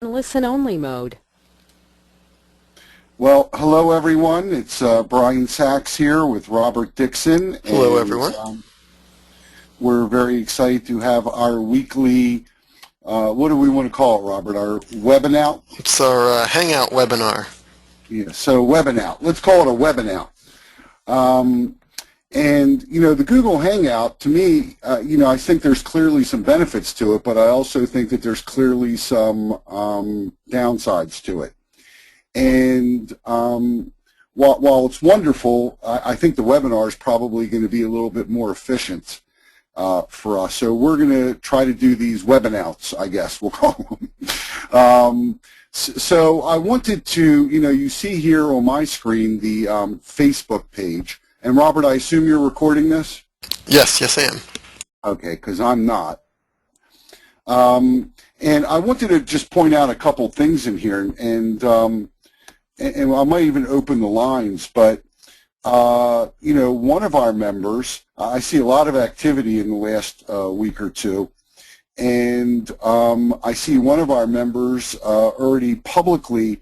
Listen-only mode. Well, hello everyone. It's Brian Sachs here with Robert Dixon. Hello, everyone. We're very excited to have our weekly, what do we want to call it, Robert? Our Webinout? It's our Hangout webinar. Yeah, so Webinout. Let's call it a Webinout. And, you know, the Google Hangout, to me, you know, I think there's clearly some benefits to it, but I also think that there's clearly some downsides to it. And while it's wonderful, I think the webinar is probably going to be a little bit more efficient for us. So we're going to try to do these webinouts, I guess we'll call them. So I wanted to, you know, you see here on my screen the Facebook page. And Robert, I assume you're recording this? Yes, I am. Okay, because I'm not. And I wanted to just point out a couple things in here, and I might even open the lines, but you know, one of our members, I see a lot of activity in the last week or two, and I see one of our members already publicly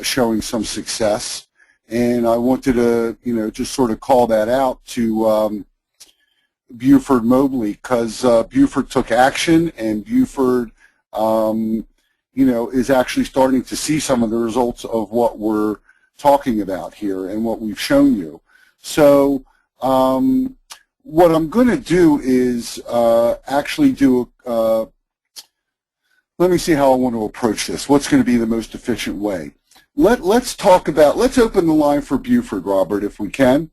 showing some success, and I wanted to, you know, just sort of call that out to Buford Mobley, because Buford took action, and Buford, you know, is actually starting to see some of the results of what we're talking about here and what we've shown you. So what I'm going to do is actually do, let me see how I want to approach this. What's going to be the most efficient way? Let's talk about, let's open the line for Buford, Robert, if we can.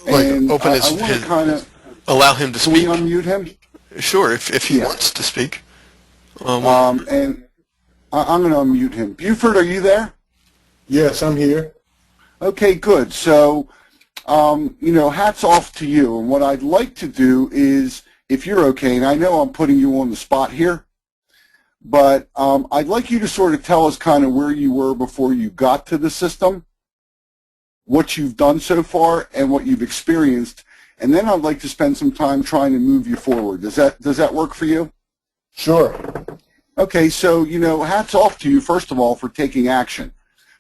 Like, and open I want to kind of, allow him to can speak. we unmute him? Sure, if he Yeah. wants to speak. And I'm going to unmute him. Buford, are you there? Yes, I'm here. Okay, good. So, you know, hats off to you. And what I'd like to do is, if you're okay, and I know I'm putting you on the spot here, but I'd like you to sort of tell us kind of where you were before you got to the system, what you've done so far, and what you've experienced. And then I'd like to spend some time trying to move you forward. Does that work for you? Sure. Okay, so, you know, hats off to you, first of all, for taking action.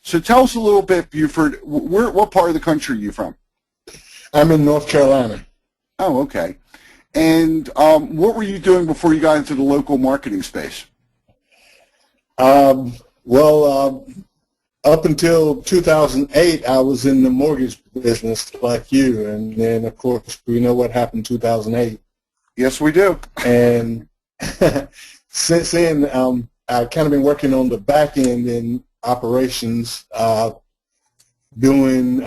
So tell us a little bit, Buford, what part of the country are you from? I'm in North Carolina. Oh, okay. And what were you doing before you got into the local marketing space? Up until 2008, I was in the mortgage business like you, and then, of course, we know what happened in 2008. Yes, we do. And since then, I've kind of been working on the back end in operations, doing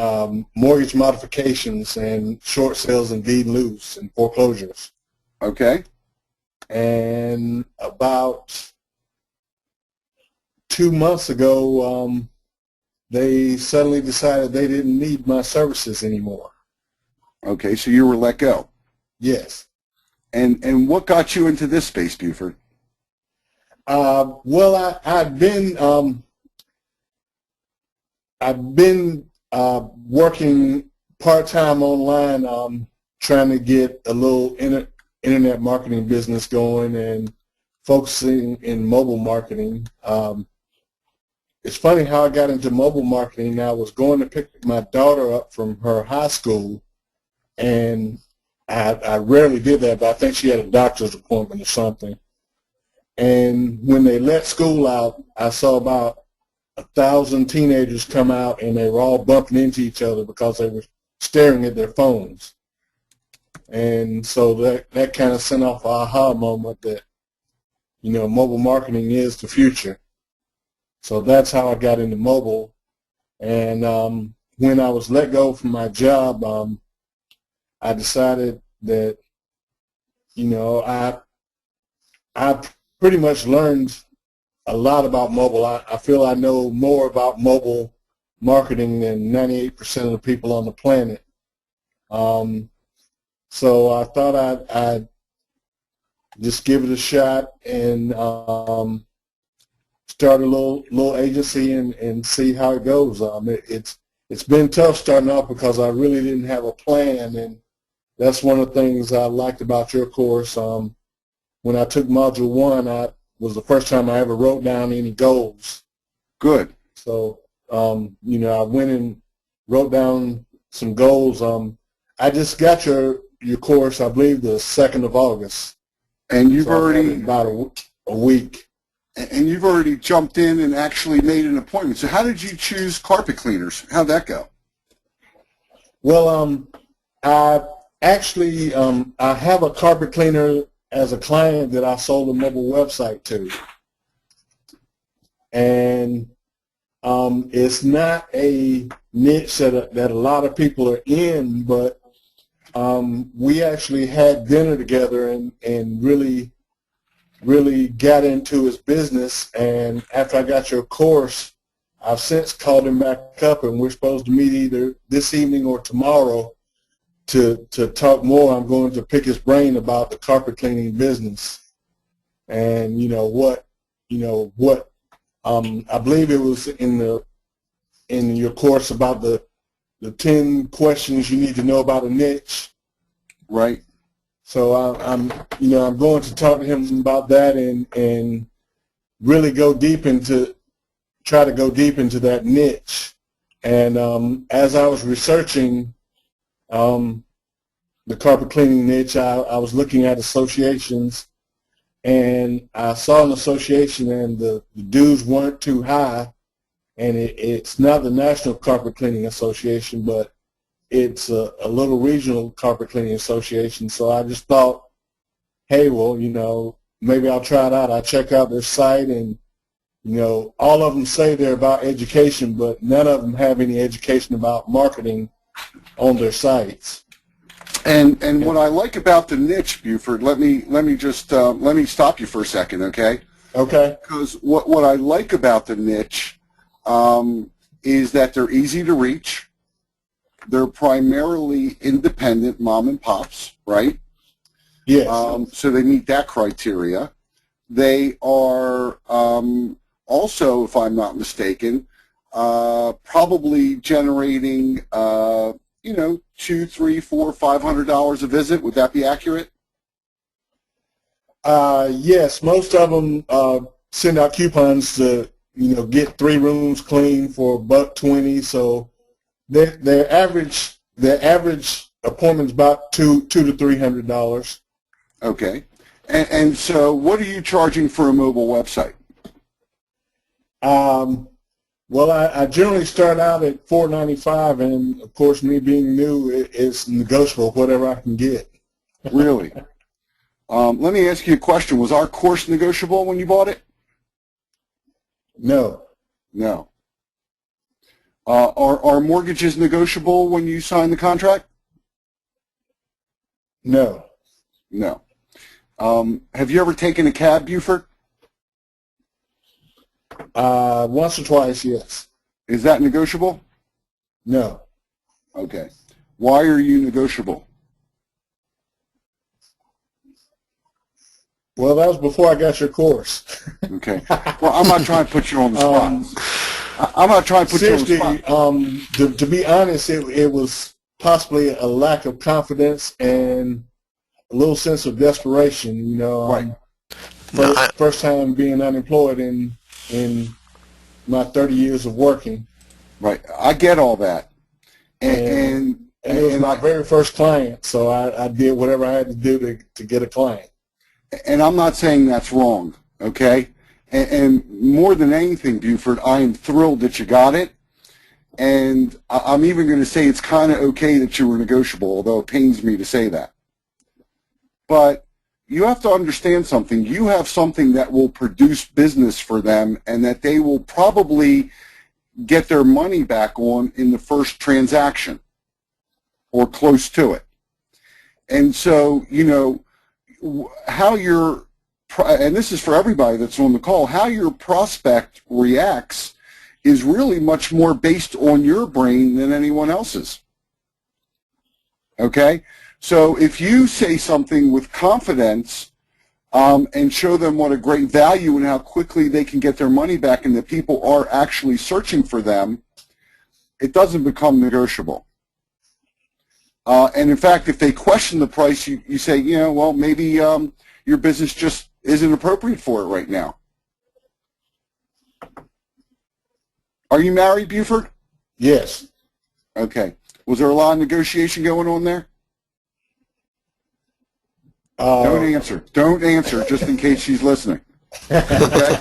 mortgage modifications and short sales and deed loose and foreclosures. Okay. And about 2 months ago, they suddenly decided they didn't need my services anymore. Okay, so you were let go. Yes. And what got you into this space, Buford? I've been working part-time online, trying to get a little internet marketing business going and focusing in mobile marketing. It's funny how I got into mobile marketing. I was going to pick my daughter up from her high school, and I rarely did that, but I think she had a doctor's appointment or something. And when they let school out, I saw about 1,000 teenagers come out, and they were all bumping into each other because they were staring at their phones. And so that kind of sent off an aha moment that, you know, mobile marketing is the future. So that's how I got into mobile. And when I was let go from my job, I decided that, you know, I pretty much learned a lot about mobile. I feel I know more about mobile marketing than 98% of the people on the planet. So I thought I'd just give it a shot and start a little agency and see how it goes. It's been tough starting off because I really didn't have a plan, and that's one of the things I liked about your course. When I took Module 1, was the first time I ever wrote down any goals. Good. So, you know, I went and wrote down some goals. I just got your course, I believe, the 2nd of August. And you've So I've had already it about a week. and you've already jumped in and actually made an appointment. So how did you choose carpet cleaners? How'd that go? Well, I actually I have a carpet cleaner as a client that I sold a mobile website to, and it's not a niche that a lot of people are in, but we actually had dinner together and really got into his business. And after I got your course, I've since called him back up, and we're supposed to meet either this evening or tomorrow to talk more. I'm going to pick his brain about the carpet cleaning business, and I believe it was in your course about the 10 questions you need to know about a niche. Right. So I'm going to talk to him about that and really try to go deep into that niche. And as I was researching the carpet cleaning niche, I was looking at associations, and I saw an association, and the dues weren't too high. And it's not the National Carpet Cleaning Association, but it's a little regional carpet cleaning association. So I just thought, hey, well, maybe I'll try it out. I check out their site, and all of them say they're about education, but none of them have any education about marketing on their sites. And what I like about the niche, Buford, let me stop you for a second, okay? Okay. Because what I like about the niche is that they're easy to reach. They're primarily independent mom and pops, right? Yes. So they meet that criteria. They are also, if I'm not mistaken, probably generating, $200, $300, $400, $500 a visit. Would that be accurate? Yes, most of them send out coupons to get 3 rooms clean for $120. So their average appointment's about $200 to $300. Okay. And so what are you charging for a mobile website? Well, I generally start out at $4.95, and of course, me being new, it's negotiable, whatever I can get. Really? Let me ask you a question. Was our course negotiable when you bought it? No. No. Are mortgages negotiable when you sign the contract? No. No. Have you ever taken a cab, Buford? Once or twice, yes. Is that negotiable? No. Okay. Why are you negotiable? Well, that was before I got your course. Okay. Well, I'm not trying to put you on the spot. I'm not trying to put you on the spot. To be honest, it was possibly a lack of confidence and a little sense of desperation. Right. First time being unemployed in my 30 years of working. Right. I get all that. And it was my very first client, so I did whatever I had to do to get a client. And I'm not saying that's wrong, okay? And more than anything, Buford, I am thrilled that you got it. And I'm even going to say it's kind of okay that you were negotiable, although it pains me to say that. But you have to understand something. You have something that will produce business for them and that they will probably get their money back on in the first transaction or close to it. And so, how your, and this is for everybody that's on the call, how your prospect reacts is really much more based on your brain than anyone else's. Okay? So if you say something with confidence and show them what a great value and how quickly they can get their money back and that people are actually searching for them, it doesn't become negotiable. And in fact, if they question the price, you say, well, maybe your business just isn't appropriate for it right now. Are you married, Buford? Yes. Okay. Was there a lot of negotiation going on there? Don't answer. Don't answer, just in case she's listening. Okay?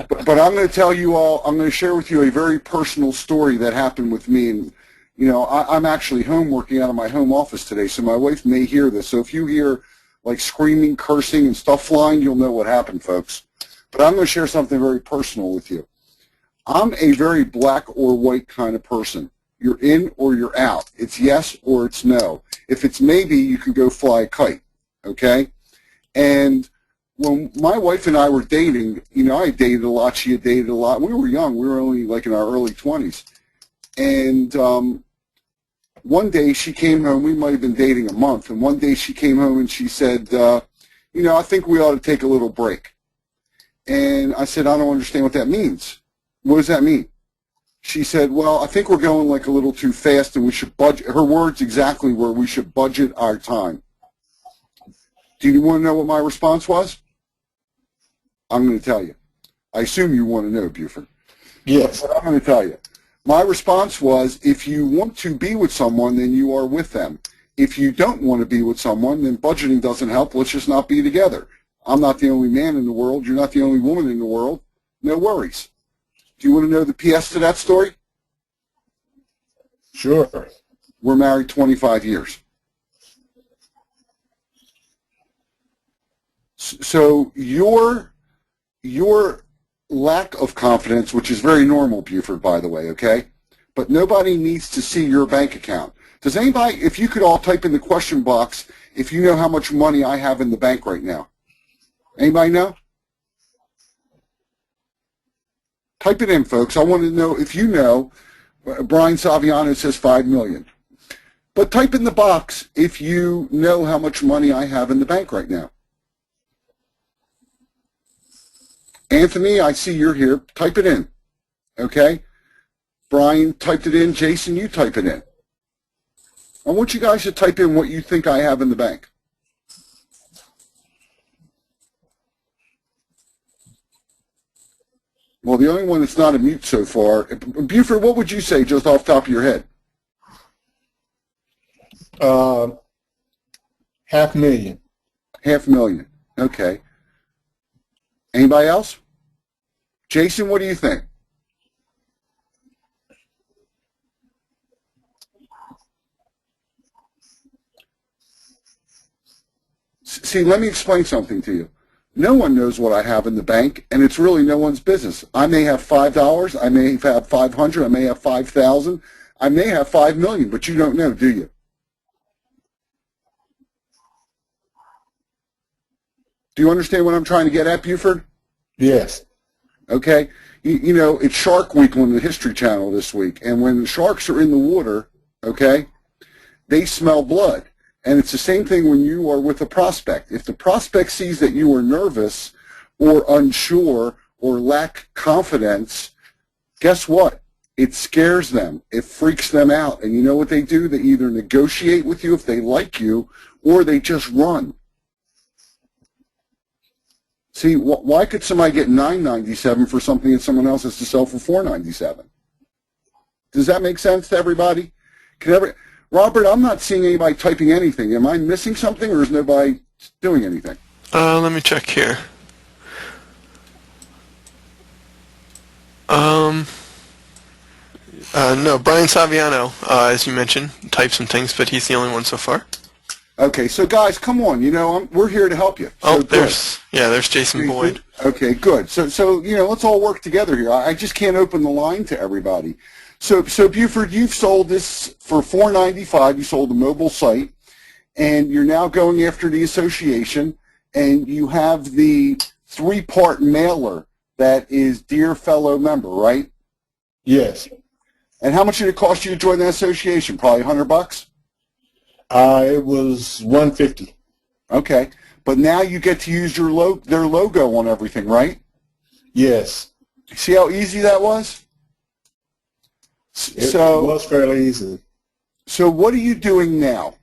But I'm going to tell you all, I'm going to share with you a very personal story that happened with me. And, you know, I'm actually home working out of my home office today, so my wife may hear this. So if you hear, like, screaming, cursing, and stuff flying, you'll know what happened, folks. But I'm going to share something very personal with you. I'm a very black or white kind of person. You're in or you're out. It's yes or it's no. If it's maybe, you can go fly a kite, okay? And when my wife and I were dating, you know, I dated a lot, she had dated a lot. We were young. We were only like in our early 20s. And one day she came home. We might have been dating a month. And one day she came home and she said, you know, I think we ought to take a little break. And I said, I don't understand what that means. What does that mean? She said, well, I think we're going like a little too fast and we should budget. Her words exactly were, we should budget our time. Do you want to know what my response was? I'm going to tell you. I assume you want to know, Buford. Yes. But I'm going to tell you. My response was, if you want to be with someone, then you are with them. If you don't want to be with someone, then budgeting doesn't help. Let's just not be together. I'm not the only man in the world. You're not the only woman in the world. No worries. Do you want to know the PS to that story? Sure. We're married 25 years. So your lack of confidence, which is very normal, Buford, by the way, okay? But nobody needs to see your bank account. Does anybody, if you could all type in the question box, if you know how much money I have in the bank right now? Anybody know? Type it in, folks. I want to know if you know. Brian Saviano says 5 million. But type in the box if you know how much money I have in the bank right now. Anthony, I see you're here. Type it in. Okay? Brian typed it in. Jason, you type it in. I want you guys to type in what you think I have in the bank. Well, the only one that's not a mute so far. Buford, what would you say just off the top of your head? $500,000. $500,000. Okay. Anybody else? Jason, what do you think? See, let me explain something to you. No one knows what I have in the bank, and it's really no one's business. I may have $5, I may have 500, I may have 5,000, I may have 5 million, but you don't know, do you? Do you understand what I'm trying to get at, Buford? Yes. Okay? You know, it's Shark Week on the History Channel this week, and when the sharks are in the water, okay, they smell blood. And it's the same thing when you are with a prospect. If the prospect sees that you are nervous or unsure or lack confidence, guess what? It scares them. It freaks them out. And you know what they do? They either negotiate with you if they like you, or they just run. See, why could somebody get $9.97 for something that someone else has to sell for $4.97? Does that make sense to everybody? Robert, I'm not seeing anybody typing anything. Am I missing something, or is nobody doing anything? Let me check here. No, Brian Saviano, as you mentioned, typed some things, but he's the only one so far. Okay, so guys, come on. You know, we're here to help you. So there's Jason Boyd. Okay, good. So you know, let's all work together here. I just can't open the line to everybody. So Buford, you've sold this for $4.95. You sold the mobile site, and you're now going after the association, and you have the 3-part mailer that is Dear Fellow Member, right? Yes. And how much did it cost you to join the association? Probably $100. It was $150. Okay, but now you get to use their logo on everything, right? Yes. See how easy that was? It was fairly easy. So what are you doing now?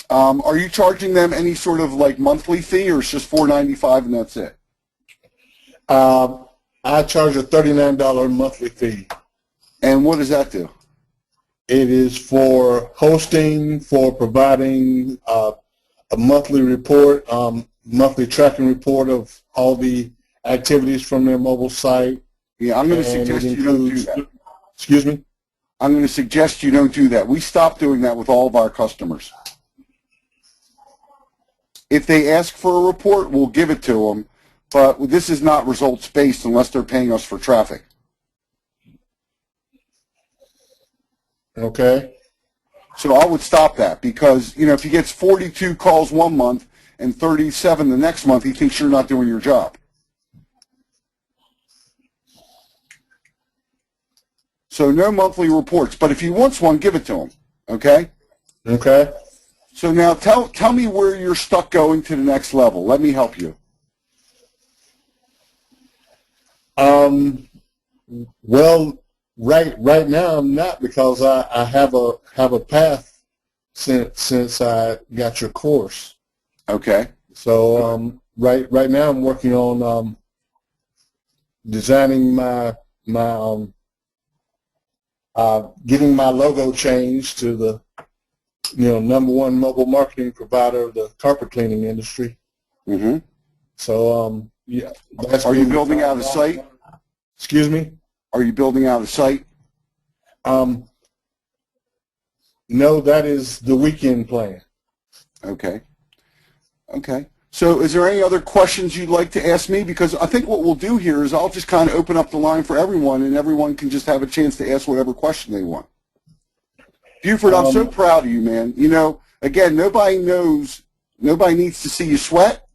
Are you charging them any sort of like monthly fee, or it's just $4.95 and that's it? I charge a $39 monthly fee. And what does that do? It is for hosting, for providing a monthly report, monthly tracking report of all the activities from their mobile site. Yeah, I'm going to suggest you don't do that. Excuse me? I'm going to suggest you don't do that. We stopped doing that with all of our customers. If they ask for a report, we'll give it to them, but this is not results-based unless they're paying us for traffic. Okay. So I would stop that because, you know, if he gets 42 calls one month and 37 the next month, he thinks you're not doing your job. So no monthly reports, but if he wants one, give it to him, okay? Okay. So now tell me where you're stuck going to the next level. Let me help you. Well, right now I'm not, because I have a path since I got your course. Okay. So right now I'm working on designing my getting my logo changed to the #1 mobile marketing provider of the carpet cleaning industry. Mm-hmm. So yeah. Are you building out a site? Excuse me? Are you building out a site? No, that is the weekend plan. Okay. Okay. So is there any other questions you'd like to ask me? Because I think what we'll do here is I'll just kind of open up the line for everyone, and everyone can just have a chance to ask whatever question they want. Buford, I'm so proud of you, man. You know, again, nobody needs to see you sweat,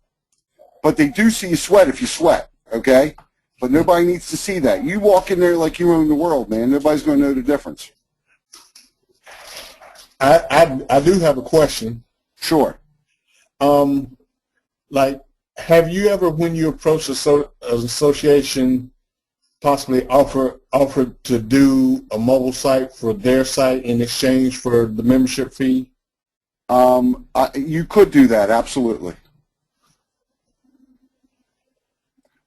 but they do see you sweat if you sweat, okay? But nobody needs to see that. You walk in there like you own the world, man. Nobody's going to know the difference. I do have a question. Sure. Like, have you ever, when you approach an association, possibly offered to do a mobile site for their site in exchange for the membership fee? You could do that, absolutely.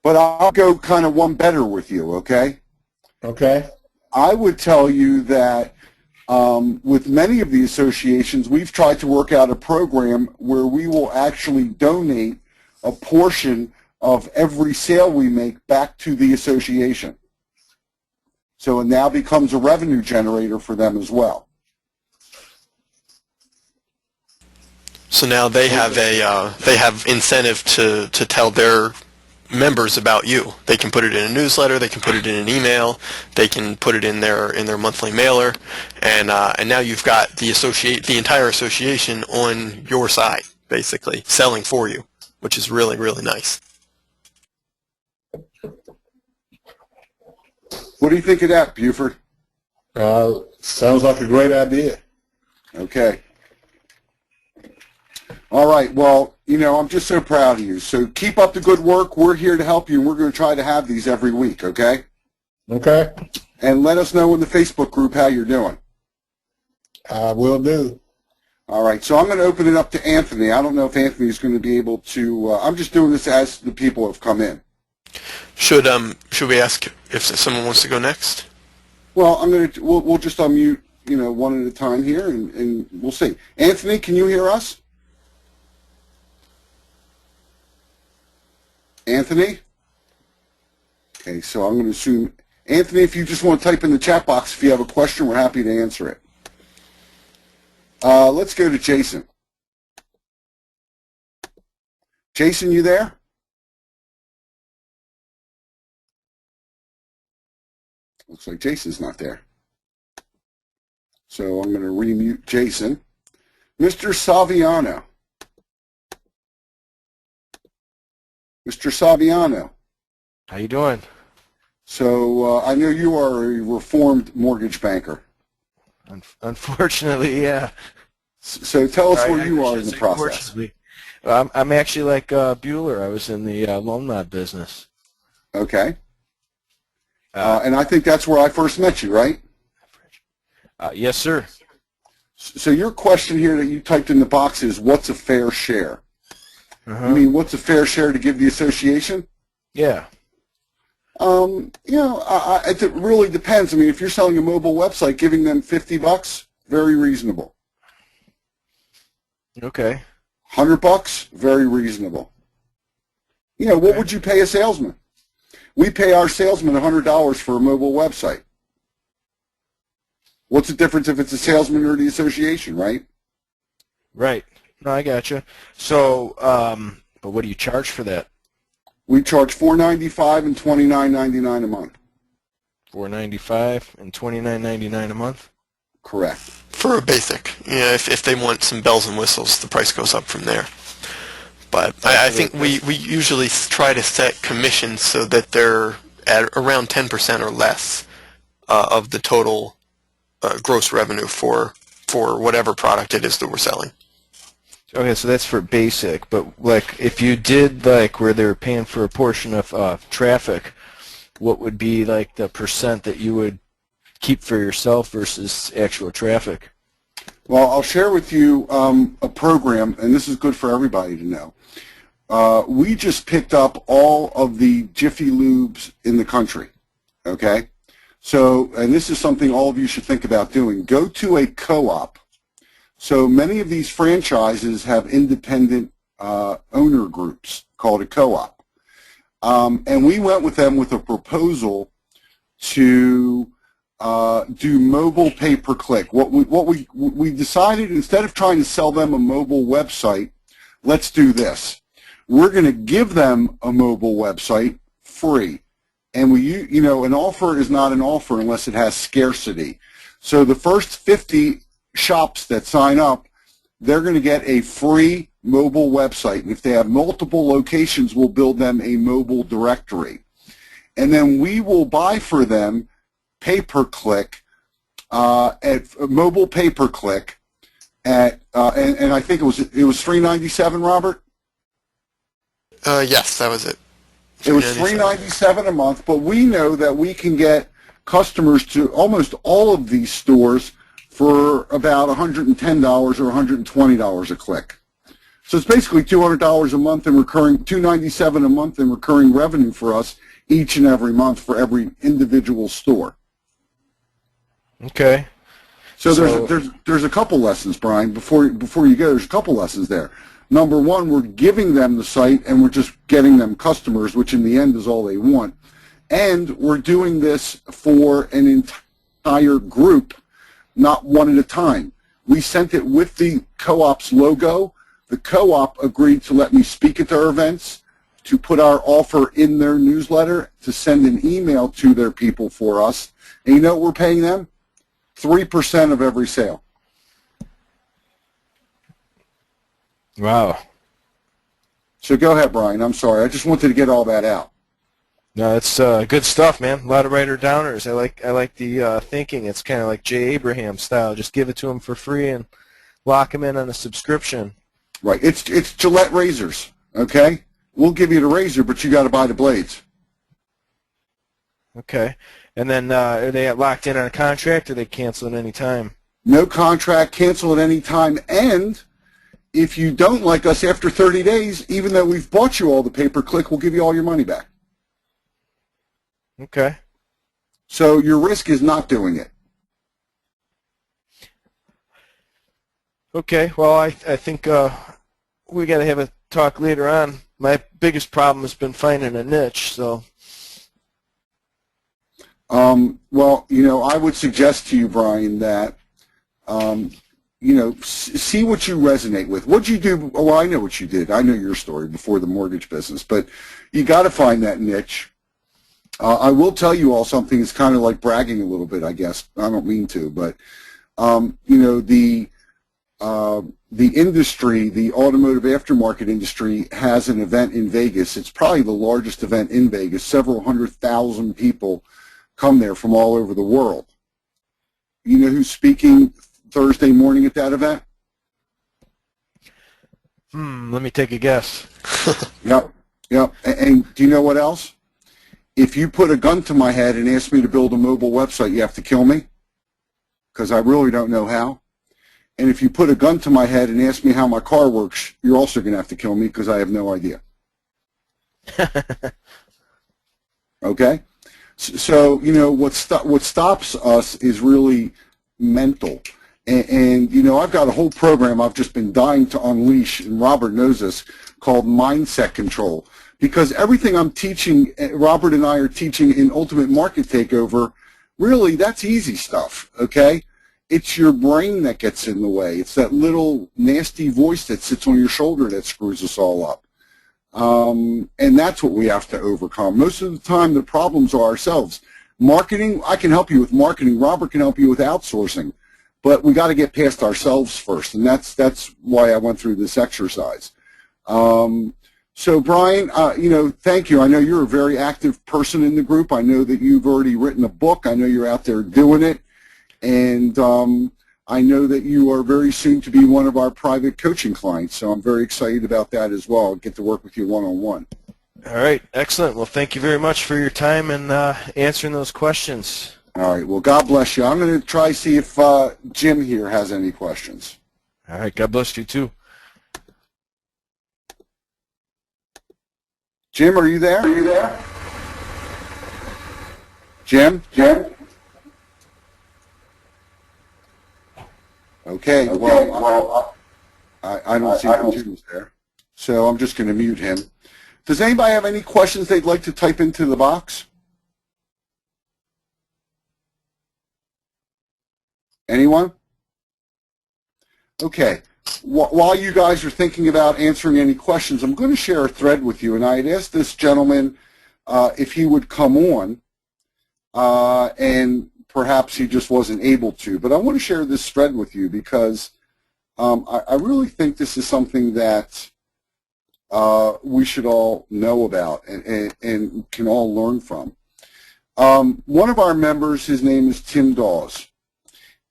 But I'll go kind of one better with you, okay? Okay. I would tell you that with many of the associations, we've tried to work out a program where we will actually donate a portion of every sale we make back to the association. So it now becomes a revenue generator for them as well. So now they have incentive to tell their members about you. They can put it in a newsletter, they can put it in an email, they can put it in their monthly mailer, and now you've got the entire association on your side, basically selling for you, which is really, really nice. What do you think of that, Buford? Sounds like a great idea. Okay. All right. Well, you know, I'm just so proud of you. So keep up the good work. We're here to help you, and we're going to try to have these every week, okay? Okay. And let us know in the Facebook group how you're doing. I will do. All right. So I'm going to open it up to Anthony. I don't know if Anthony's going to be able to. I'm just doing this as the people have come in. Should we ask if someone wants to go next? Well, we'll just unmute, you know, one at a time here, and we'll see. Anthony, can you hear us? Anthony? Okay, so I'm going to assume, Anthony, if you just want to type in the chat box if you have a question, we're happy to answer it. Let's go to Jason. Jason, you there? Looks like Jason's not there. So I'm going to remute Jason. Mr. Saviano. Mr. Saviano. How you doing? So I know you are a reformed mortgage banker. Unfortunately, yeah. So tell us where you are in the process. I'm actually like Bueller. I was in the loan mod business. Okay. And I think that's where I first met you, right? Yes, sir. So your question here that you typed in the box is, what's a fair share? I mean, what's a fair share to give the association? Yeah. It really depends. I mean, if you're selling a mobile website, giving them $50, very reasonable. Okay. $100, very reasonable. What would you pay a salesman? We pay our salesman $100 for a mobile website. What's the difference if it's a salesman or the association, right? Right. No, I gotcha. So, but what do you charge for that? We charge $4.95 and $29.99 a month. $4.95 and $29.99 a month. Correct. For a basic. Yeah, if they want some bells and whistles, the price goes up from there. But I think we usually try to set commissions so that they're at around 10% or less of the total gross revenue for whatever product it is that we're selling. Okay, so that's for basic, but like if you did like where they're paying for a portion of traffic, what would be like the percent that you would keep for yourself versus actual traffic? Well, I'll share with you a program, and this is good for everybody to know. We just picked up all of the Jiffy Lubes in the country, okay? So, and this is something all of you should think about doing. Go to a co-op. So many of these franchises have independent owner groups called a co-op. And we went with them with a proposal to do mobile pay-per-click. What we decided, instead of trying to sell them a mobile website, let's do this. We're going to give them a mobile website free. And an offer is not an offer unless it has scarcity. So the first 50 shops that sign up, they're going to get a free mobile website. And if they have multiple locations, we'll build them a mobile directory. And then we will buy for them pay-per-click, at mobile pay-per-click at and I think it was $3.97, Robert? Yes, that was it. It was $3.97 a month, but we know that we can get customers to almost all of these stores for about $110 or $120 a click. So it's basically $200 a month in recurring, $297 a month in recurring revenue for us each and every month for every individual store. Okay. So there's a couple lessons, Brian. Before you go, there's a couple lessons there. Number one, we're giving them the site and we're just getting them customers, which in the end is all they want. And we're doing this for an entire group, not one at a time. We sent it with the co-op's logo. The co-op agreed to let me speak at their events, to put our offer in their newsletter, to send an email to their people for us. And you know what we're paying them? 3% of every sale. Wow. So go ahead, Brian. I'm sorry. I just wanted to get all that out. No, it's good stuff, man. A lot of writer-downers. I like the thinking. It's kind of like Jay Abraham style. Just give it to them for free and lock them in on a subscription. Right. It's Gillette razors, okay? We'll give you the razor, but you got to buy the blades. Okay. And then are they locked in on a contract or they cancel at any time? No contract, cancel at any time, and if you don't like us after 30 days, even though we've bought you all the pay-per-click, we'll give you all your money back. Okay. So your risk is not doing it. Okay. Well, I think we got to have a talk later on. My biggest problem has been finding a niche, so. Well, I would suggest to you, Brian, that, see what you resonate with. What'd you do? Well, I know what you did. I know your story before the mortgage business, but you got to find that niche. I will tell you all something. It's kind of like bragging a little bit, I guess. I don't mean to, but, the industry, the automotive aftermarket industry, has an event in Vegas. It's probably the largest event in Vegas. Several 100,000 people come there from all over the world. You know who's speaking Thursday morning at that event? Let me take a guess. Yep. And do you know what else? If you put a gun to my head and ask me to build a mobile website, you have to kill me, because I really don't know how. And if you put a gun to my head and ask me how my car works, you're also going to have to kill me because I have no idea. Okay? So, you know, what stops us is really mental. And, you know, I've got a whole program I've just been dying to unleash, and Robert knows this, called Mindset Control. Because everything I'm teaching, Robert and I are teaching in Ultimate Market Takeover, really, that's easy stuff, okay? It's your brain that gets in the way. It's that little nasty voice that sits on your shoulder that screws us all up. And that's what we have to overcome. Most of the time, the problems are ourselves. Marketing, I can help you with marketing. Robert can help you with outsourcing. But we got to get past ourselves first, and that's why I went through this exercise. So, Brian, you know, thank you. I know you're a very active person in the group. I know that you've already written a book. I know you're out there doing it. And I know that you are very soon to be one of our private coaching clients, so I'm very excited about that as well. I'll get to work with you one-on-one. All right, excellent. Well, thank you very much for your time and answering those questions. All right, well, God bless you. I'm going to try to see if Jim here has any questions. All right, God bless you too. Jim, are you there? Are you there? Jim? Jim? Okay, well, I don't see that Jim's there, so I'm just going to mute him. Does anybody have any questions they'd like to type into the box? Anyone? Okay. While you guys are thinking about answering any questions, I'm going to share a thread with you, and I had asked this gentleman if he would come on, and perhaps he just wasn't able to. But I want to share this thread with you because I really think this is something that we should all know about and can all learn from. One of our members, his name is Tim Dawes.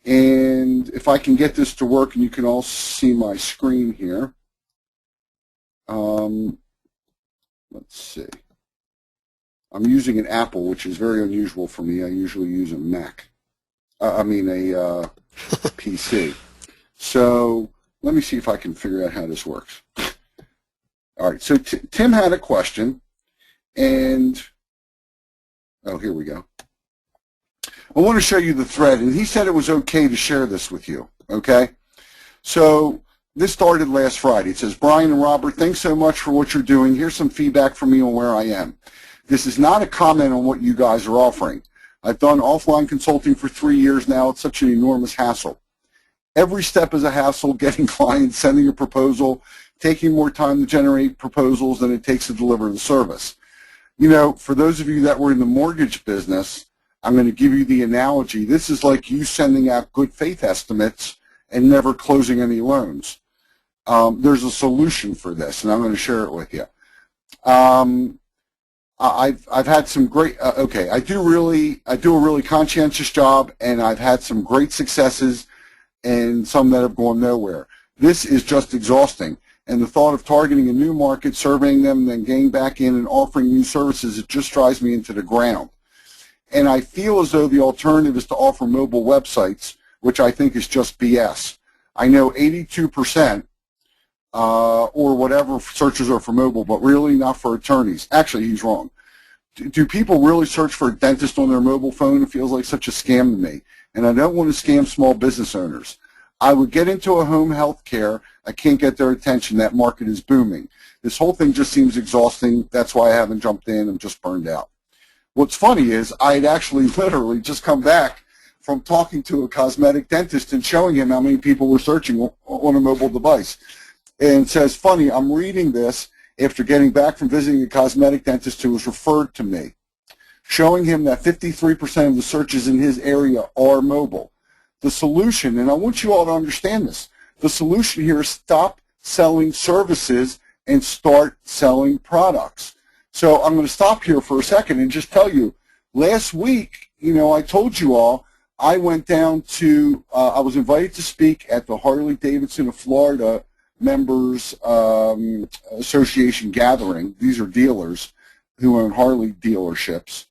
And if I can get this to work, and you can all see my screen here. Let's see. I'm using an Apple, which is very unusual for me. I usually use a Mac. A PC. So let me see if I can figure out how this works. All right, so Tim had a question, and oh, here we go. I want to show you the thread, and he said it was okay to share this with you, okay? So this started last Friday. It says, Brian and Robert, thanks so much for what you're doing. Here's some feedback from me on where I am. This is not a comment on what you guys are offering. I've done offline consulting for 3 years now. It's such an enormous hassle. Every step is a hassle, getting clients, sending a proposal, taking more time to generate proposals than it takes to deliver the service. You know, for those of you that were in the mortgage business, I'm going to give you the analogy. This is like you sending out good faith estimates and never closing any loans. There's a solution for this, and I'm going to share it with you. I've had some great. I do a really conscientious job, and I've had some great successes, and some that have gone nowhere. This is just exhausting, and the thought of targeting a new market, surveying them, then getting back in and offering new services, it just drives me into the ground. And I feel as though the alternative is to offer mobile websites, which I think is just BS. I know 82% or whatever searches are for mobile, but really not for attorneys. Actually, he's wrong. Do people really search for a dentist on their mobile phone? It feels like such a scam to me. And I don't want to scam small business owners. I would get into a home health care. I can't get their attention. That market is booming. This whole thing just seems exhausting. That's why I haven't jumped in. I'm just burned out. What's funny is I had actually literally just come back from talking to a cosmetic dentist and showing him how many people were searching on a mobile device. And it says, funny, I'm reading this after getting back from visiting a cosmetic dentist who was referred to me, showing him that 53% of the searches in his area are mobile. The solution, and I want you all to understand this, the solution here is stop selling services and start selling products. So I'm going to stop here for a second and just tell you, last week, you know, I told you all, I went down to, I was invited to speak at the Harley-Davidson of Florida Members Association gathering. These are dealers who own Harley dealerships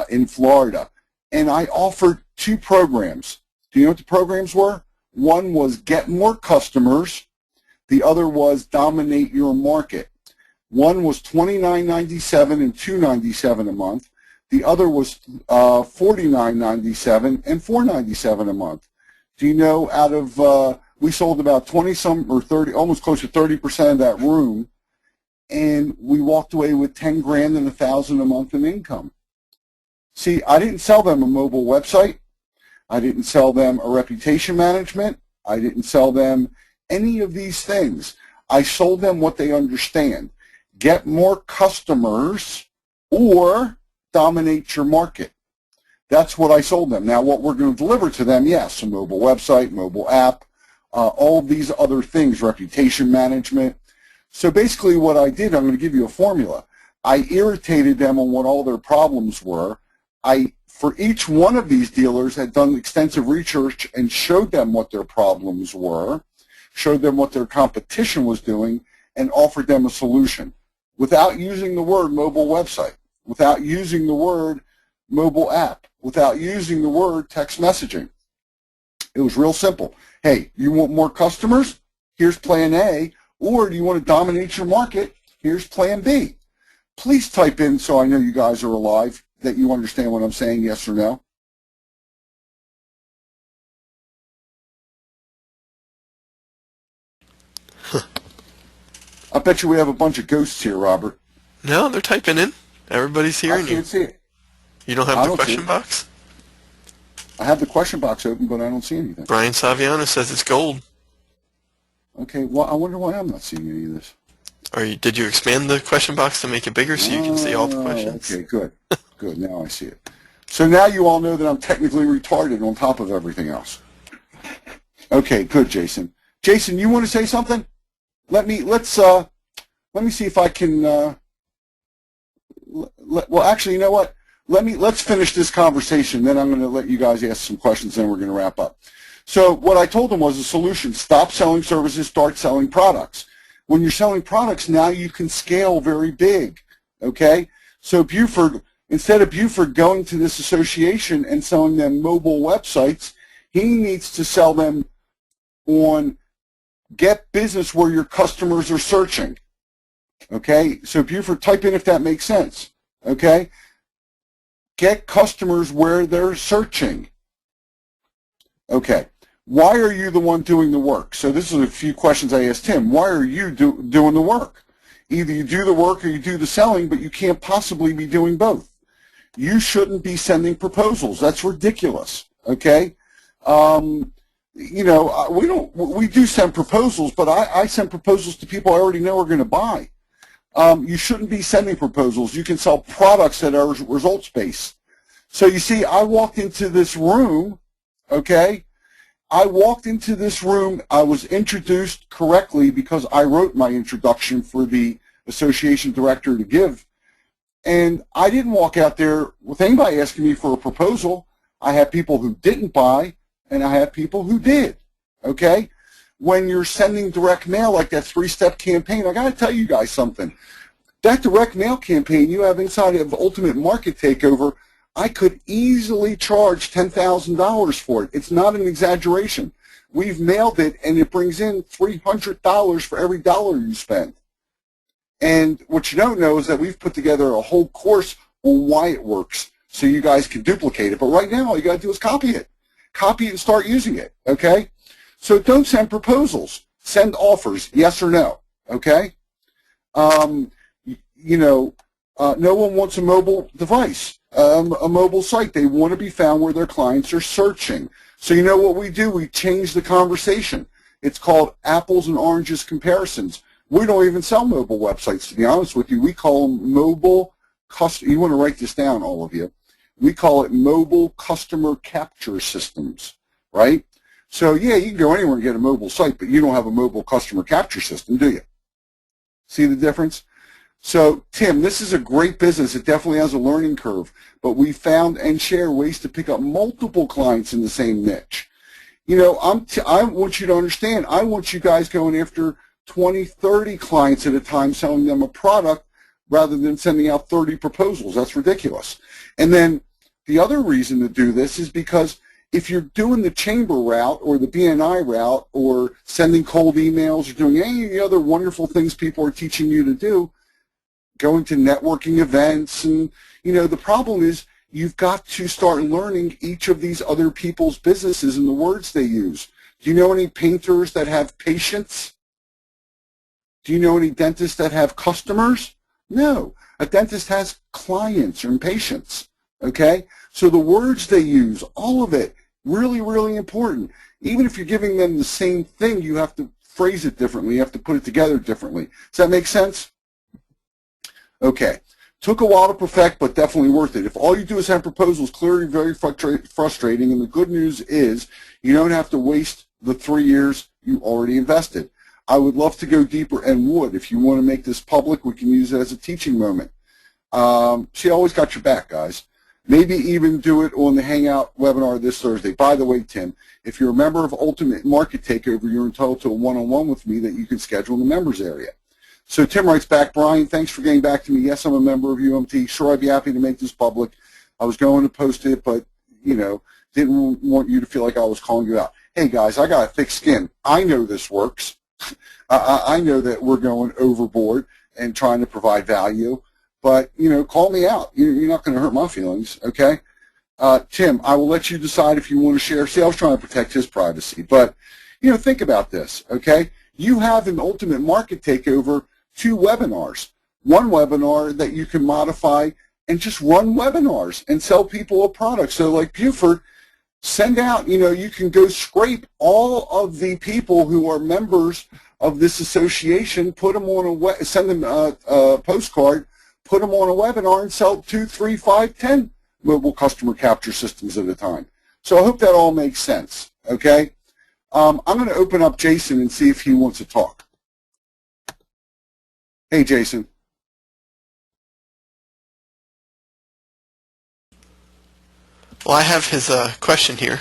in Florida. And I offered 2 programs. Do you know what the programs were? One was get more customers. The other was dominate your market. One was $29.97 and $2.97 a month. The other was $49.97 and $4.97 a month. Do you know, out of we sold about 20 some or 30, almost close to 30% of that room, and we walked away with 10 grand and $1,000 a month in income. See, I didn't sell them a mobile website. I didn't sell them a reputation management. I didn't sell them any of these things. I sold them what they understand. Get more customers or dominate your market. That's what I sold them. Now, what we're going to deliver to them, yes, a mobile website, mobile app, all of these other things, reputation management. So basically what I did, I'm going to give you a formula. I irritated them on what all their problems were. I, for each one of these dealers, had done extensive research and showed them what their problems were, showed them what their competition was doing, and offered them a solution without using the word mobile website, without using the word mobile app, without using the word text messaging. It was real simple. Hey, you want more customers? Here's plan A. Or do you want to dominate your market? Here's plan B. Please type in, so I know you guys are alive, that you understand what I'm saying, yes or no. I bet you we have a bunch of ghosts here, Robert. No, they're typing in. Everybody's hearing I you. can't see it. You don't have I the don't see question it. box? I have the question box open, but I don't see anything. Brian Saviano says it's gold. Okay, well, I wonder why I'm not seeing any of this. Did you expand the question box to make it bigger so you can see all the questions? Okay, good. Good, now I see it. So now you all know that I'm technically retarded on top of everything else. Okay, good, Jason. Jason, you want to say something? Let me see if I can. Well, actually, you know what? Let's finish this conversation. Then I'm going to let you guys ask some questions. Then we're going to wrap up. So what I told them was a solution: stop selling services, start selling products. When you're selling products, now you can scale very big. Okay. So Buford, instead of Buford going to this association and selling them mobile websites, he needs to sell them on get business where your customers are searching. Okay, so Buford, type in if that makes sense. Okay, get customers where they're searching. Okay, why are you the one doing the work? So this is a few questions I asked him. Why are you doing the work? Either you do the work or you do the selling, but you can't possibly be doing both. You shouldn't be sending proposals. That's ridiculous. Okay. You know, we do send proposals, but I send proposals to people I already know are going to buy. You shouldn't be sending proposals. You can sell products that are results-based. So you see, I walked into this room, okay? I walked into this room. I was introduced correctly because I wrote my introduction for the association director to give. And I didn't walk out there with anybody asking me for a proposal. I had people who didn't buy, and I have people who did, okay? When you're sending direct mail like that 3-step campaign, I got to tell you guys something. That direct mail campaign you have inside of Ultimate Market Takeover, I could easily charge $10,000 for it. It's not an exaggeration. We've mailed it, and it brings in $300 for every dollar you spend. And what you don't know is that we've put together a whole course on why it works so you guys can duplicate it. But right now, all you got to do is copy it. Copy it and start using it, okay? So don't send proposals. Send offers, yes or no, okay? You know, no one wants a mobile device, a mobile site. They want to be found where their clients are searching. So you know what we do? We change the conversation. It's called apples and oranges comparisons. We don't even sell mobile websites, to be honest with you. We call them mobile custom. You want to write this down, all of you. We call it mobile customer capture systems, right? So, yeah, you can go anywhere and get a mobile site, but you don't have a mobile customer capture system, do you? See the difference? So, Tim, this is a great business. It definitely has a learning curve, but we found and share ways to pick up multiple clients in the same niche. You know, I want you to understand, I want you guys going after 20, 30 clients at a time, selling them a product rather than sending out 30 proposals. That's ridiculous. And then the other reason to do this is because if you're doing the chamber route or the BNI route or sending cold emails or doing any of the other wonderful things people are teaching you to do, going to networking events, and the problem is you've got to start learning each of these other people's businesses and the words they use. Do you know any painters that have patients? Do you know any dentists that have customers? No. A dentist has clients and patients, okay? So the words they use, all of it, really, really important. Even if you're giving them the same thing, you have to phrase it differently. You have to put it together differently. Does that make sense? Okay. Took a while to perfect, but definitely worth it. If all you do is have proposals, clearly very frustrating, and the good news is you don't have to waste the 3 years you already invested. I would love to go deeper and would. If you want to make this public, we can use it as a teaching moment. She always got your back, guys. Maybe even do it on the Hangout webinar this Thursday. By the way, Tim, if you're a member of Ultimate Market Takeover, you're entitled to a one-on-one with me that you can schedule in the members area. So Tim writes back, Brian, thanks for getting back to me. Yes, I'm a member of UMT. Sure, I'd be happy to make this public. I was going to post it, but, didn't want you to feel like I was calling you out. Hey, guys, I got a thick skin. I know this works. I know that we're going overboard and trying to provide value, but, call me out. You're not going to hurt my feelings, okay? Tim, I will let you decide if you want to share. See, I was trying to protect his privacy, but, think about this, okay? You have an Ultimate Market Takeover 2 webinars. One webinar that you can modify and just run webinars and sell people a product. So like Buford, send out, you can go scrape all of the people who are members of this association, put them on send them a postcard, put them on a webinar and sell 2, 3, 5, 10 mobile customer capture systems at a time. So I hope that all makes sense, okay? I'm going to open up Jason and see if he wants to talk. Hey, Jason. Well, I have his question here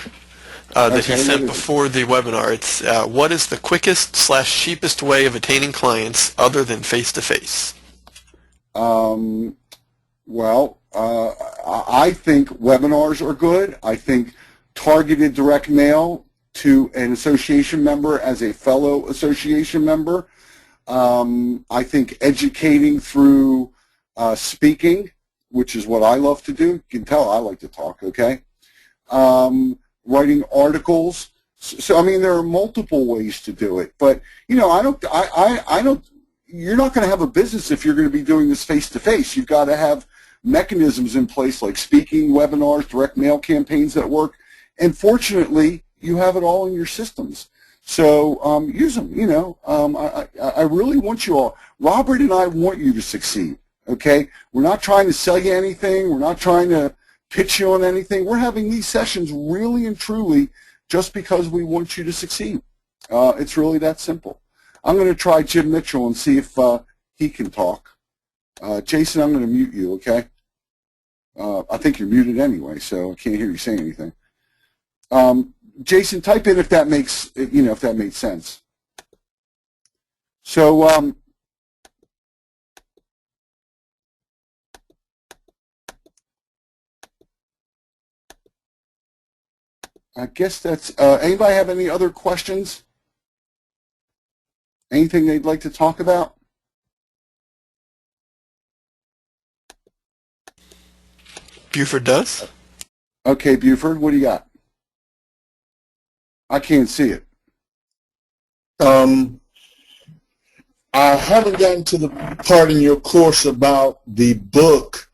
that he sent before the webinar. It's what is the quickest / cheapest way of attaining clients other than face-to-face? Well, I think webinars are good. I think targeted direct mail to an association member as a fellow association member. I think educating through speaking, which is what I love to do. You can tell I like to talk, okay? Writing articles. So, there are multiple ways to do it. But, I don't, you're not going to have a business if you're going to be doing this face-to-face. You've got to have mechanisms in place like speaking, webinars, direct mail campaigns that work. And fortunately, you have it all in your systems. So use them, I really want you all. Robert and I want you to succeed, okay? We're not trying to sell you anything. We're not trying to pitch you on anything. We're having these sessions really and truly just because we want you to succeed. It's really that simple. I'm going to try Jim Mitchell and see if he can talk. Jason, I'm going to mute you, okay? I think you're muted anyway, so I can't hear you saying anything. Jason, type in if that makes, if that made sense. So, I guess that's, anybody have any other questions? Anything they'd like to talk about? Buford does. Okay, Buford, what do you got? I can't see it. I haven't gotten to the part in your course about the book,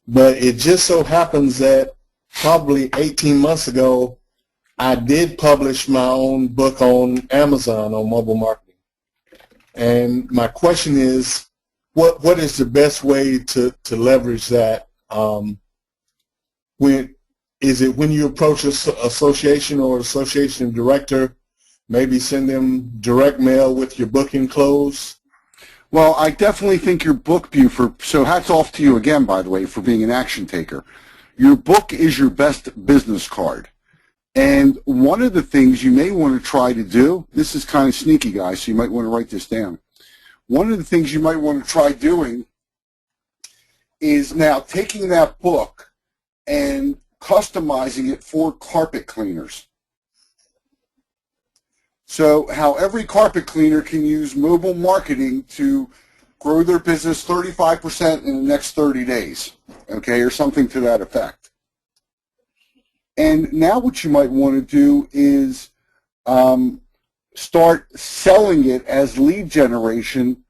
but it just so happens that probably 18 months ago, I did publish my own book on Amazon on mobile marketing. And my question is, what is the best way to leverage that? Is it when you approach an association or association director, maybe send them direct mail with your book enclosed? Well, I definitely think your book, Buford, so hats off to you again, by the way, for being an action taker. Your book is your best business card. And one of the things you may want to try to do, this is kind of sneaky, guys, so you might want to write this down. One of the things you might want to try doing is now taking that book and customizing it for carpet cleaners. So how every carpet cleaner can use mobile marketing to grow their business 35% in the next 30 days, okay, or something to that effect. And now what you might want to do is start selling it as lead generation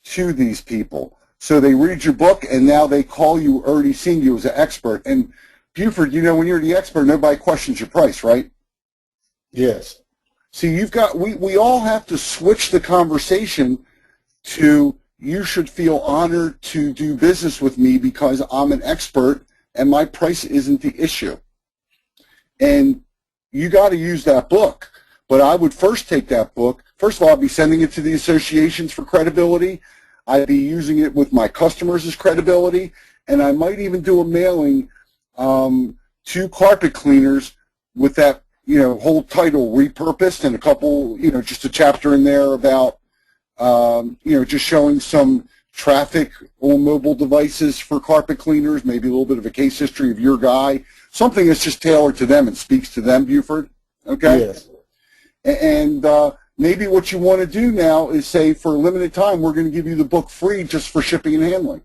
to these people. So they read your book, and now they call you, already seeing you as an expert. And Buford, you know, when you're the expert, nobody questions your price, right? Yes. See, you've got, we all have to switch the conversation to, you should feel honored to do business with me because I'm an expert and my price isn't the issue. And you got to use that book. But I would first take that book. First of all, I'd be sending it to the associations for credibility. I'd be using it with my customers as credibility. And I might even do a mailing to carpet cleaners with that, you know, whole title repurposed, and a couple, you know, just a chapter in there about, you know, just showing some traffic on mobile devices for carpet cleaners, maybe a little bit of a case history of your guy, something that's just tailored to them and speaks to them, Buford, okay? Yes. And maybe what you want to do now is say, for a limited time, we're going to give you the book free just for shipping and handling.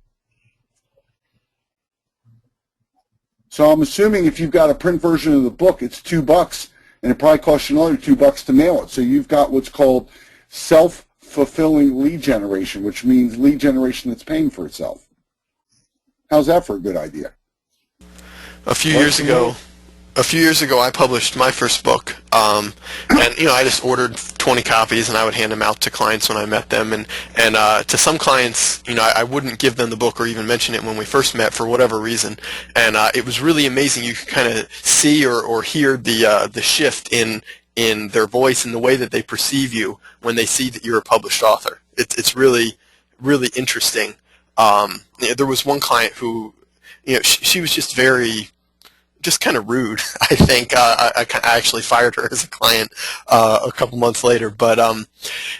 So I'm assuming if you've got a print version of the book, it's $2, and it probably costs you another $2 to mail it. So you've got what's called self-fulfilling lead generation, which means lead generation that's paying for itself. How's that for a good idea? A few years ago, I published my first book, and you know, I just ordered 20 copies, and I would hand them out to clients when I met them, and to some clients, you know, I wouldn't give them the book or even mention it when we first met for whatever reason, and it was really amazing. You could kind of see or hear the shift in their voice and the way that they perceive you when they see that you're a published author. It's really, really interesting. There was one client who, you know, she was just kind of rude. I think I actually fired her as a client a couple months later. But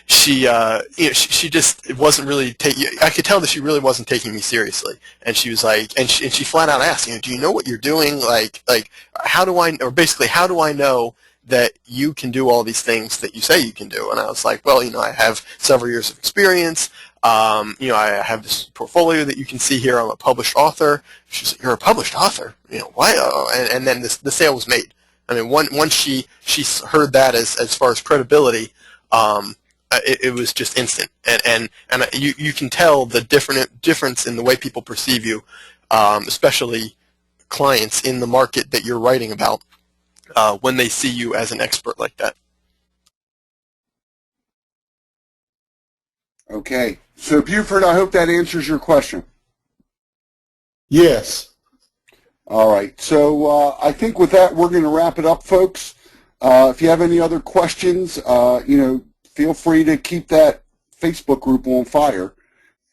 she, you know, she just wasn't really I could tell that she really wasn't taking me seriously. And she was like, and she flat out asked, you know, do you know what you're doing? Like how do I, or basically, how do I know that you can do all these things that you say you can do? And I was like, well, you know, I have several years of experience. You know, I have this portfolio that you can see here. I'm a published author. She's like, you're a published author? You know, why? And then the sale was made. I mean, once she heard that as far as credibility, it was just instant. And you can tell the difference in the way people perceive you, especially clients in the market that you're writing about, when they see you as an expert like that. Okay. So, Buford, I hope that answers your question. Yes. All right. So I think with that, we're going to wrap it up, folks. If you have any other questions, you know, feel free to keep that Facebook group on fire.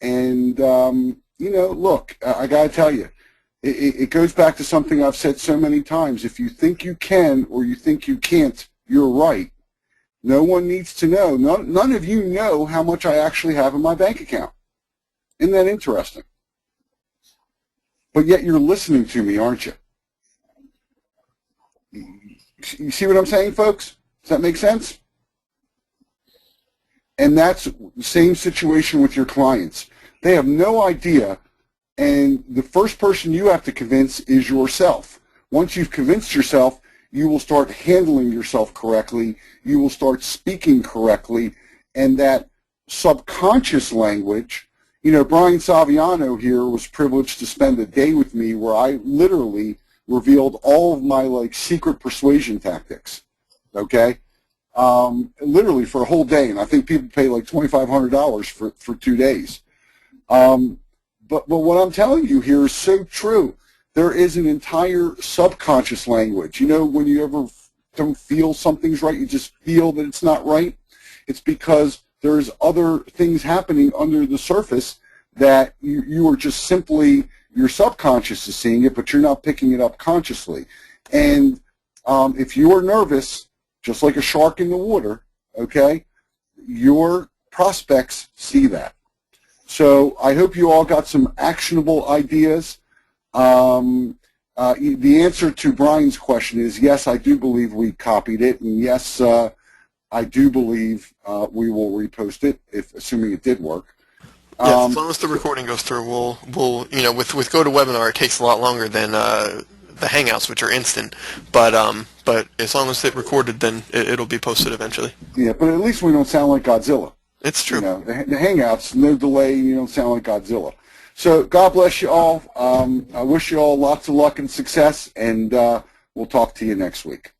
And, you know, look, I got to tell you, it goes back to something I've said so many times. If you think you can or you think you can't, you're right. No one needs to know. None of you know how much I actually have in my bank account. Isn't that interesting? But yet you're listening to me, aren't you? You see what I'm saying, folks? Does that make sense? And that's the same situation with your clients. They have no idea, and the first person you have to convince is yourself. Once you've convinced yourself, you will start handling yourself correctly, you will start speaking correctly, and that subconscious language, you know, Brian Saviano here was privileged to spend a day with me where I literally revealed all of my, like, secret persuasion tactics, okay? Literally for a whole day, and I think people pay like $2,500 for 2 days. But what I'm telling you here is so true. There is an entire subconscious language. You know, when you ever don't feel something's right, you just feel that it's not right. It's because there's other things happening under the surface that you are just simply, your subconscious is seeing it, but you're not picking it up consciously. And if you are nervous, just like a shark in the water, okay, your prospects see that. So I hope you all got some actionable ideas. the answer to Brian's question is yes, I do believe we copied it, and yes, I do believe we will repost it, assuming it did work. Yeah, as long as the recording goes through, we'll with GoToWebinar, it takes a lot longer than the Hangouts, which are instant. But as long as it recorded, then it'll be posted eventually. Yeah, but at least we don't sound like Godzilla. It's true. You know, the Hangouts, no delay, you don't sound like Godzilla. So God bless you all. I wish you all lots of luck and success, and we'll talk to you next week.